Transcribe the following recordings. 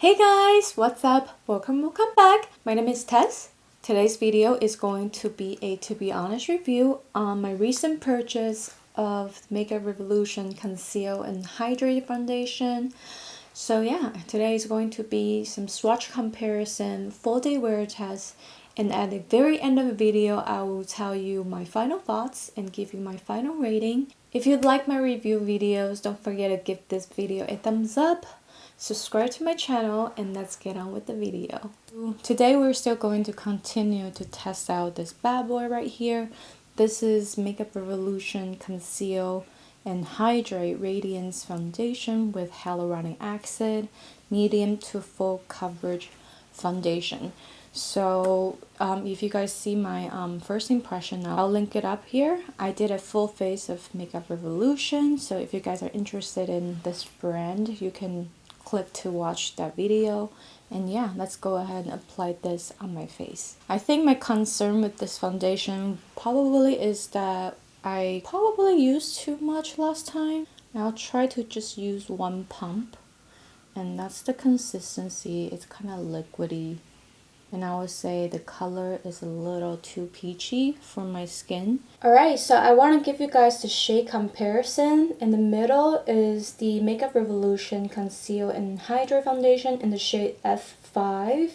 Hey guys, what's up? Welcome back. My name is Tess. Today's video is going to be a to be honest review on my recent purchase of Makeup Revolution Conceal and Hydrate Foundation. So yeah, today is going to be some swatch comparison, full day wear test, and at the very end of the video, I will tell you my final thoughts and give you my final rating. If you'd like my review videos, don't forget to give this video a thumbs up, subscribe to my channel, and let's get on with the video. Today we're still going to continue to test out this bad boy right here. This is Makeup Revolution Conceal and Hydrate Radiance Foundation with Hyaluronic Acid Medium to Full Coverage Foundation. So if you guys see my first impression, I'll link it up here. I did a full face of Makeup Revolution, so if you guys are interested in this brand, you can click to watch that video. And yeah, let's go ahead and apply this on my face. I think my concern with this foundation probably is that I probably used too much last time. I'll try to just use one pump, and that's the consistency. It's kind of liquidy, and I would say the color is a little too peachy for my skin. Alright, so I want to give you guys the shade comparison. In the middle is the Makeup Revolution Conceal and Hydrate Foundation in the shade F5.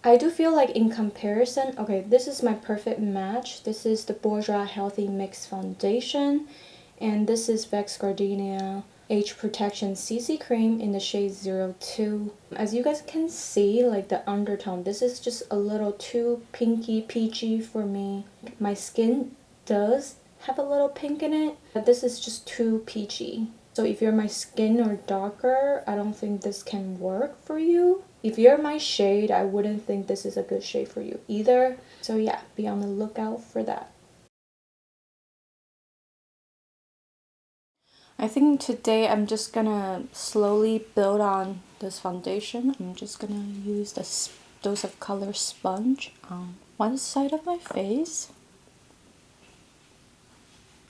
I do feel like in comparison, okay, this is my perfect match. This is the Bourjois Healthy Mix Foundation, and this is Vex Gardenia Age Protection CC Cream in the shade 02. As you guys can see, like the undertone, this is just a little too pinky peachy for me. My skin does have a little pink in it, but this is just too peachy. So if you're my skin or darker, I don't think this can work for you. If you're my shade, I wouldn't think this is a good shade for you either. So yeah, be on the lookout for that. I think today I'm just gonna slowly build on this foundation. I'm just gonna use this Dose of Color sponge on one side of my face.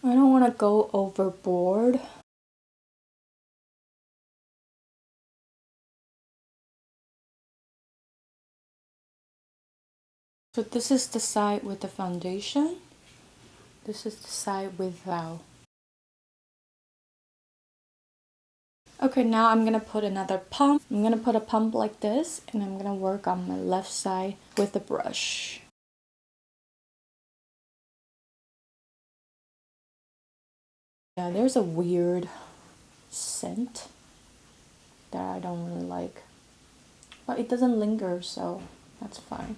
I don't want to go overboard. So this is the side with the foundation. This is the side without. Okay, now I'm gonna put another pump. I'm gonna put a pump like this, and I'm gonna work on my left side with the brush. Yeah, there's a weird scent that I don't really like, but it doesn't linger, so that's fine.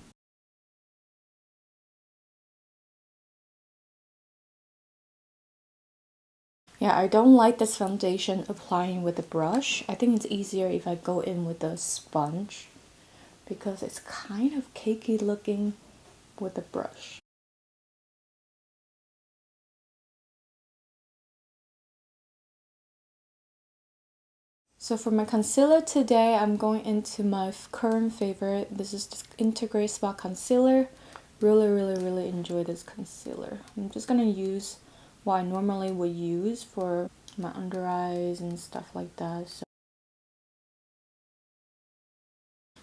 Yeah, I don't like this foundation applying with the brush. I think it's easier if I go in with a sponge because it's kind of cakey looking with the brush. So for my concealer today, I'm going into my current favorite. This is the Integrate Spot Concealer. Really enjoy this concealer. I'm just gonna use what I normally would use for my under eyes and stuff like that. So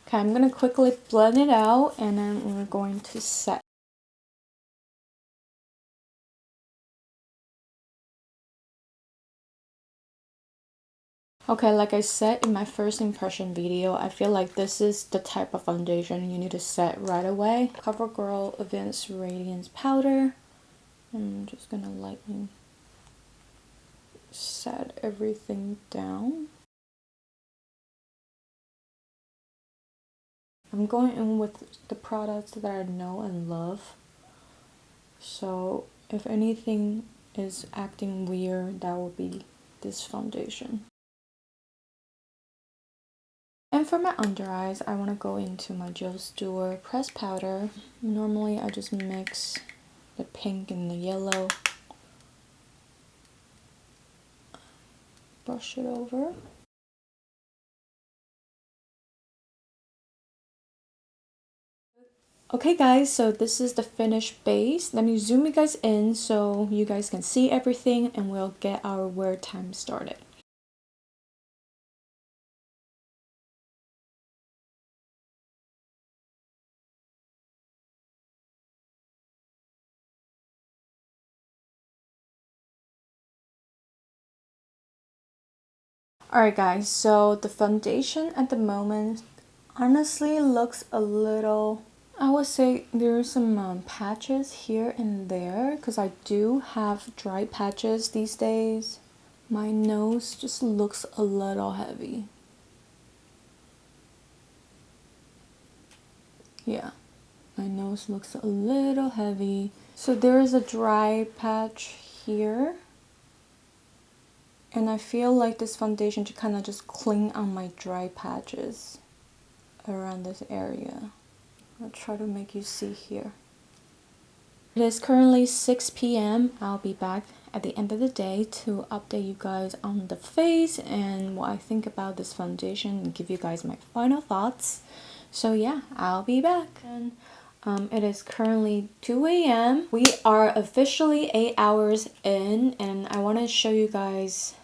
okay, I'm gonna quickly blend it out, and then we're going to set. Okay, like I said in my first impression video, I feel like this is the type of foundation you need to set right away. CoverGirl Advanced Radiance Powder. I'm just gonna lightly set everything down. I'm going in with the products that I know and love. So if anything is acting weird, that will be this foundation. And for my under eyes, I want to go into my Jill Stewart pressed powder. Normally I just mix the pink and the yellow. Brush it over. Okay guys, so this is the finished base. Let me zoom you guys in so you guys can see everything, and we'll get our wear time started. Alright guys, so the foundation at the moment honestly looks a little, I would say there's some patches here and there because I do have dry patches these days. My nose just looks a little heavy. Yeah, my nose looks a little heavy. So there is a dry patch here. And I feel like this foundation to kind of just cling on my dry patches around this area. I'll try to make you see here. It is currently 6 p.m. I'll be back at the end of the day to update you guys on the face and what I think about this foundation and give you guys my final thoughts. So yeah, I'll be back. And it is currently 2 a.m. We are officially 8 hours in, and I want to show you guys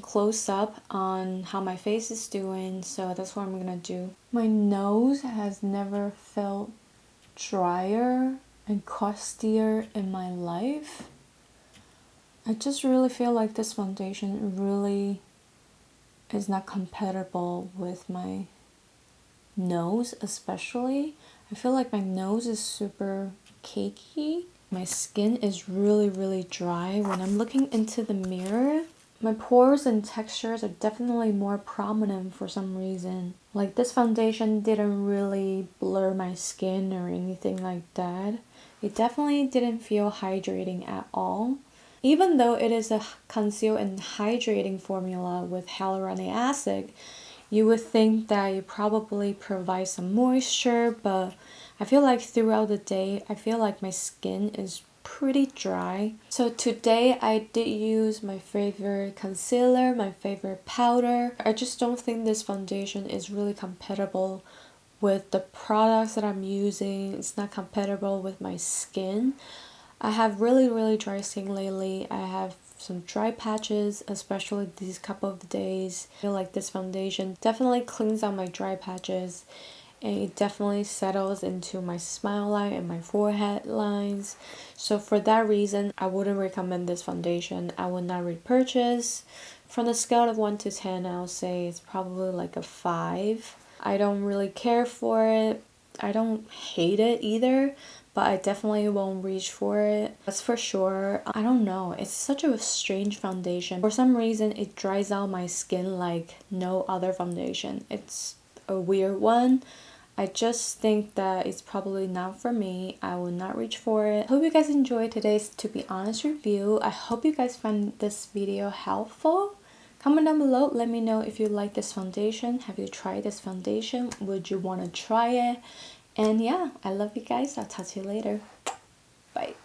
close up on how my face is doing. So that's what I'm gonna do. My nose has never felt drier and crustier in my life. I just really feel like this foundation really is not compatible with my nose, especially. I feel like my nose is super cakey. My skin is really dry. When I'm looking into the mirror, my pores and textures are definitely more prominent for some reason. Like this foundation didn't really blur my skin or anything like that. It definitely didn't feel hydrating at all. Even though it is a conceal and hydrating formula with hyaluronic acid, you would think that you probably provide some moisture, but I feel like throughout the day, I feel like my skin is pretty dry. So today I did use my favorite concealer, my favorite powder. I just don't think this foundation is really compatible with the products that I'm using. It's not compatible with my skin. I have really dry skin lately. I have some dry patches, especially these couple of days. I feel like this foundation definitely cleans out my dry patches, and it definitely settles into my smile line and my forehead lines. So for that reason, I wouldn't recommend this foundation. I would not repurchase. From the scale of 1 to 10, I'll say it's probably like a 5. I don't really care for it. I don't hate it either, but I definitely won't reach for it. That's for sure. I don't know. It's such a strange foundation. For some reason, it dries out my skin like no other foundation. It's a weird one. I just think that it's probably not for me. I will not reach for it. Hope you guys enjoyed today's To Be Honest review. I hope you guys found this video helpful. Comment down below. Let me know if you like this foundation. Have you tried this foundation? Would you want to try it? And yeah, I love you guys. I'll talk to you later. Bye.